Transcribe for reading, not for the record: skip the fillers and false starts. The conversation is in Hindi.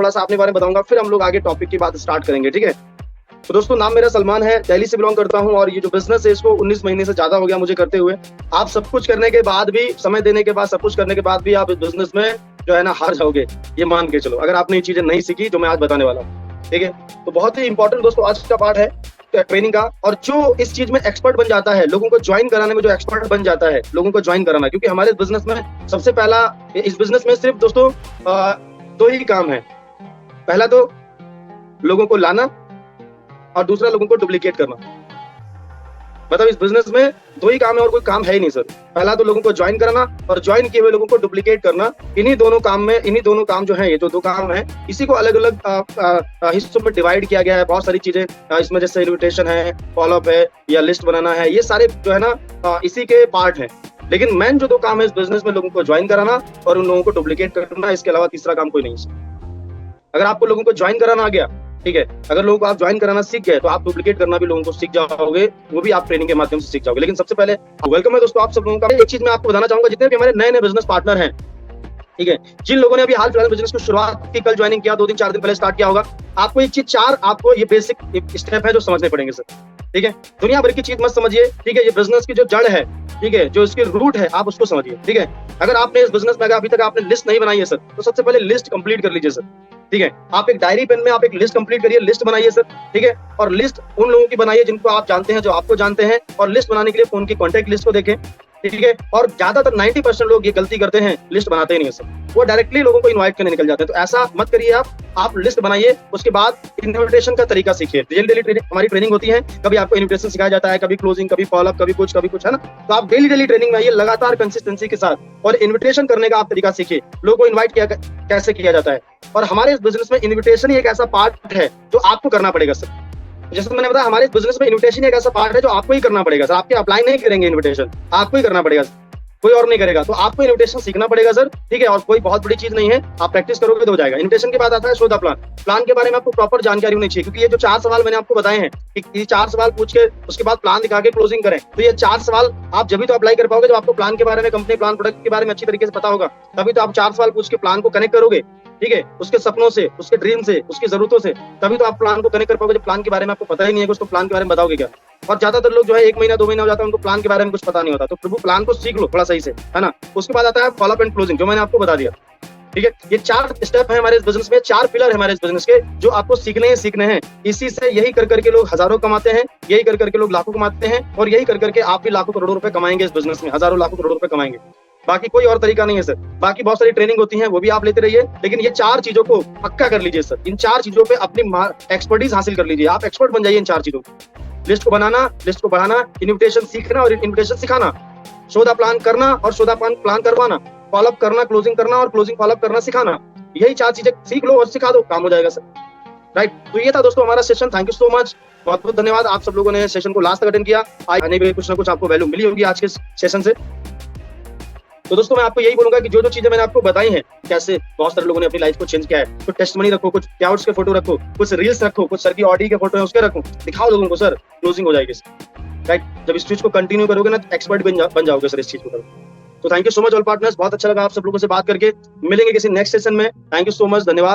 थोड़ा सा अपने बारे में बताऊंगा, फिर हम लोग आगे टॉपिक की बात स्टार्ट करेंगे, ठीक है। तो दोस्तों, नाम मेरा सलमान है, दिल्ली से बिलोंग करता हूं और ये जो बिजनेस है इसको 19 महीने से ज्यादा हो गया मुझे करते हुए। आप सब कुछ करने के बाद भी, समय देने के बाद, सब कुछ करने के बाद भी आप इस बिजनेस में जो है ना हार जाओगे, ये मान के चलो, अगर आपने ये चीजें नहीं सीखी जो मैं आज बताने वाला हूँ, ठीक है। तो बहुत ही इंपॉर्टेंट दोस्तों आज का पार्ट है ट्रेनिंग का, और जो इस चीज में एक्सपर्ट बन जाता है, लोगों को ज्वाइन कराने में जो एक्सपर्ट बन जाता है, लोगों को ज्वाइन कराना, क्योंकि हमारे बिजनेस में सबसे पहला, इस बिजनेस में सिर्फ दोस्तों 2 ही काम है। पहला तो लोगों को लाना और दूसरा लोगों को डुप्लीकेट करना। मतलब इस बिजनेस में 2 ही काम है और कोई काम है ही नहीं सर। पहला तो लोगों को ज्वाइन कराना और ज्वाइन किए हुए लोगों को डुप्लीकेट करना। इन्हीं दोनों काम जो है, ये जो 2 काम है, इसी को अलग अलग हिस्सों में डिवाइड किया गया है। बहुत सारी चीजें इसमें, जैसे इन्विटेशन है, फॉलोअप है या लिस्ट बनाना है, ये सारे जो है ना इसी के पार्ट है। लेकिन मेन जो 2 काम है इस बिजनेस में, लोगों को ज्वाइन कराना और उन लोगों को डुप्लीकेट करना, इसके अलावा तीसरा काम कोई नहीं है। अगर आपको लोगों को ज्वाइन कराना आ गया, ठीक है, अगर लोगों को आप ज्वाइन कराना सीख गए तो आप डुप्लीकेट करना भी लोगों को सीख जाओगे, वो भी आप ट्रेनिंग के माध्यम से सीख जाओगे। लेकिन सबसे पहले वेलकम है दोस्तों आप सब लोगों का। एक चीज मैं आपको बताना चाहूंगा, जितने भी हमारे नए नए बिजनेस पार्टनर हैं, ठीक है, जिन लोगों ने अभी हाल फिलहाल बिजनेस को शुरुआत की, कल ज्वाइनिंग किया, 2 दिन 4 दिन पहले स्टार्ट किया होगा, आपको ये चीज 4 आपको ये बेसिक स्टेप है जो समझने पड़ेंगे सर, ठीक है। दुनिया भर की चीज मत समझिए, ठीक है। ये बिजनेस की जो जड़ है, ठीक है, जो इसकी रूट है, आप उसको समझिए, ठीक है। अगर आपने इस बिजनेस में अभी तक आपने लिस्ट नहीं बनाई है सर, तो सबसे पहले लिस्ट कंप्लीट कर लीजिए सर, ठीक है। आप एक डायरी पेन में आप एक लिस्ट कंप्लीट करिए, लिस्ट बनाइए सर, ठीक है। और लिस्ट उन लोगों की बनाइए जिनको आप जानते हैं, जो आपको जानते हैं, और लिस्ट बनाने के लिए फोन की कॉन्टैक्ट लिस्ट को देखें, ठीक है। और ज्यादातर 90% लोग ये गलती करते हैं, लिस्ट बनाते ही नहीं है सर, वो डायरेक्टली लोगों को इनवाइट करने निकल जाते हैं। तो ऐसा मत करिए आप लिस्ट बनाइए। उसके बाद इन्विटेशन का तरीका सीखिए। डेली हमारी ट्रेनिंग होती है, कभी आपको इन्विटेशन सिखाया जाता है, कभी क्लोजिंग, कभी फॉलोअप, कभी कुछ है ना। तो आप डेली ट्रेनिंग में आइए लगातार कंसिस्टेंसी के साथ, और इन्विटेशन करने का आप तरीका सीखिए, लोगों को इन्वाइट कैसे किया जाता है। और हमारे इस बिजनेस में इन्विटेशन ही एक ऐसा पार्ट है जो आपको करना पड़ेगा सर। जैसे मैंने बताया, हमारे बिजनेस में इन्विटेशन एक ऐसा पार्ट है जो आपको ही करना पड़ेगा सर। आपके अप्लाई नहीं करेंगे इन्विटेशन, आपको ही करना पड़ेगा, कोई और नहीं करेगा। तो आपको इन्विटेशन सीखना पड़ेगा सर, ठीक है। और कोई बहुत बड़ी चीज नहीं है, आप प्रैक्टिस करोगे तो हो जाएगा। इन्विटेशन के बाद आता है सौदा प्लान के बारे में आपको प्रॉपर जानकारी होनी चाहिए, क्योंकि ये जो 4 सवाल मैंने आपको बताए हैं, ये 4 सवाल पूछ के उसके बाद प्लान दिखा के क्लोजिंग करें, तो ये 4 सवाल आप जब भी तो अप्लाई कर पाओगे जब आपको प्लान के बारे में, कंपनी प्लान, प्रोडक्ट के बारे में अच्छी तरीके से पता होगा। तभी तो आप 4 सवाल पूछ के प्लान को कनेक्ट करोगे, ठीक है, उसके सपनों से, उसके ड्रीम से, उसकी जरूरतों से। तभी तो आप प्लान को कनेक्ट कर पाओगे। जब प्लान के बारे में आपको पता ही नहीं है कुछ, तो प्लान के बारे में बताओगे क्या। और ज्यादातर लोग जो है 1 महीना 2 महीना हो जाता है, उनको प्लान के बारे में कुछ पता नहीं होता। तो प्रभु प्लान को सीख लो थोड़ा सही से, है ना। उसके बाद आता है फॉलोअप एंड क्लोजिंग, जो मैंने आपको बता दिया, ठीक है। ये 4 स्टेप है हमारे इस बिजनेस में, 4 पिलर है हमारे इस बिजनेस के, जो आपको सीखने हैं। इसी से यही कर करके लोग हजारों कमाते हैं, यही कर करके लोग लाखों कमाते हैं, और यही कर करके आप भी लाखों करोड़ों रुपए कमाएंगे इस बिजनेस में, हजारों लाखों करोड़ों रुपए कमाएंगे। बाकी कोई और तरीका नहीं है सर। बाकी बहुत सारी ट्रेनिंग होती है, वो भी आप लेते रहिए, लेकिन ये 4 चीजों को पक्का कर लीजिए सर। इन 4 चीजों पे अपनी एक्सपर्टीज हासिल कर लीजिए, आप एक्सपर्ट बन जाइए इन 4 चीजों को। लिस्ट को बनाना, लिस्ट को बढ़ाना, इन्विटेशन सीखना और इन्विटेशन सिखाना, सौदा प्लान करना और सौदा प्लान करवाना, फॉलोअप करना, क्लोजिंग करना और क्लोजिंग फॉलोअप करना सिखाना। यही 4 चीजें सीख लो और सिखा दो, काम हो जाएगा सर, राइट। तो ये था दोस्तों हमारा session. Thank you so much, बहुत बहुत धन्यवाद। आप सब लोगों ने सेशन को लास्ट तक अटेंड किया। आने में कुछ ना कुछ आपको वैल्यू मिली होगी आज के सेशन से। तो दोस्तों मैं आपको यही बोलूंगा कि जो जो चीजें मैंने आपको बताई हैं, कैसे बहुत सारे लोगों ने अपनी लाइफ को चेंज किया है, कुछ टेस्टमनी रखो, कुछ क्लाउड्स के फोटो रखो, कुछ रील्स रखो, कुछ सर की ऑडी के फोटो है उसके रखो, दिखाओ लोगों को सर, क्लोजिंग हो जाएगी, राइट। जब इस चीज को कंटिन्यू करोगे ना, एक्सपर्ट बन जाओगे सर इस चीज को। तो thank you so much all partners, बहुत अच्छा लगा आप सब लोगों से बात करके। मिलेंगे किसी नेक्स्ट सेशन में। थैंक यू सो मच, धन्यवाद।